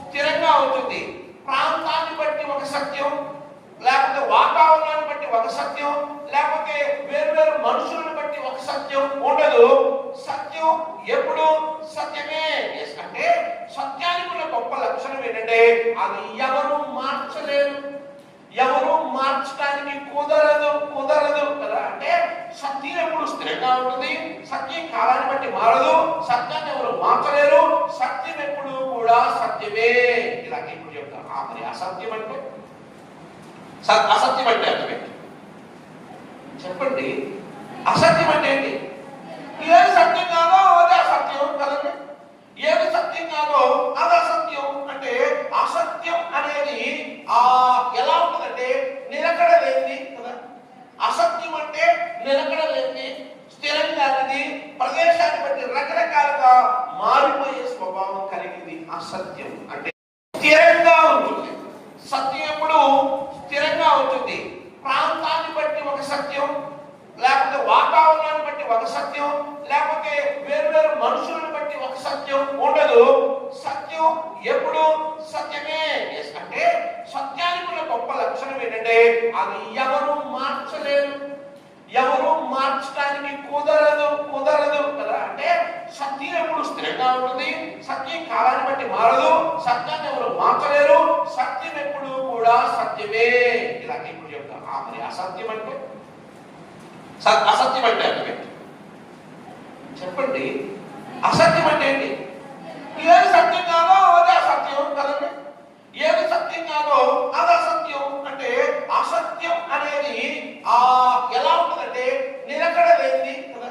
స్థిరంగా ఉంటుంది. ప్రాంతాన్ని బట్టి ఒక సత్యం, లేకపోతే వాతావరణాన్ని బట్టి ఒక సత్యం, లేకపోతే వేరు మనుషులను బట్టి ఒక సత్యం ఉండదు. సత్యం ఎప్పుడు సత్యమే. అంటే సత్యానికి ఉన్న గొప్ప లక్షణం ఏంటంటే అది ఎవరు మార్చలేరు, ఎవరు మార్చడానికి కుదరదు కదా. అంటే సత్యం ఎప్పుడు స్థిరంగా ఉంటుంది, సత్యం కాలాన్ని బట్టి మారదు, సత్యాన్ని ఎవరు మార్చలేరు, సత్యం ఎప్పుడు కూడా సత్యమే. ఇలాగే ఇప్పుడు చెప్తాను. మరి అసత్యం అంటే అసత్యం అంటే అర్థమే చెప్పండి. అసత్యం అంటే ఏంటి? ఏది సత్యం కాదో అదే అసత్యం కదండి. ఏది సత్యం కాదో అది అసత్యం. అంటే అసత్యం అనేది ఎలా ఉంటుందంటే నిలకడ లేనిది కదా. అసత్యం అంటే నిలకడ లేనిది, స్థిరంగా అనేది, ప్రదేశాన్ని బట్టి రకరకాలుగా మారిపోయే స్వభావం కలిగింది. అసత్యం అంటే స్థిరంగా ఉంటుంది. సత్యం ఎప్పుడు స్థిరంగా ఉంటుంది. ప్రాంతాన్ని బట్టి ఒక సత్యం, లేకపోతే వాతావరణాన్ని బట్టి ఒక సత్యం, లేకపోతే వేరు మనుషులను బట్టి ఒక సత్యం ఉండదు. సత్యం ఎప్పుడు సత్యమే. అంటే సత్యానికి ఉన్న గొప్ప లక్షణం ఏంటంటే అది ఎవరు మార్చలేరు, ఎవరు మార్చడానికి కుదరదు కదా. అంటే సత్యం ఎప్పుడు స్థిరంగా ఉంటుంది, సత్యం కాలాన్ని బట్టి మారదు, సత్యాన్ని ఎవరు మార్చలేరు, సత్యం ఎప్పుడు కూడా సత్యమే. ఇలాగే ఇప్పుడు చెప్తాను. మరి అసత్యం అంటే అసత్యం అంటే అర్థమే చెప్పండి. అసత్యం అంటే ఏంటి? ఏది సత్యం కాదో అదే అసత్యం కదండి. ఏది సత్యం కాదో అది అసత్యం. అంటే అసత్యం అనేది ఎలా ఉంటుందంటే నిలకడ లేనిది కదా.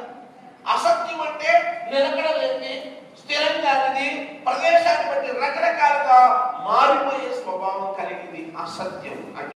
అసత్యం అంటే నిలకడ లేనిది, స్థిరంగా అనేది, ప్రదేశాన్ని బట్టి రకరకాలుగా మారిపోయే స్వభావం కలిగింది అసత్యం అంటే.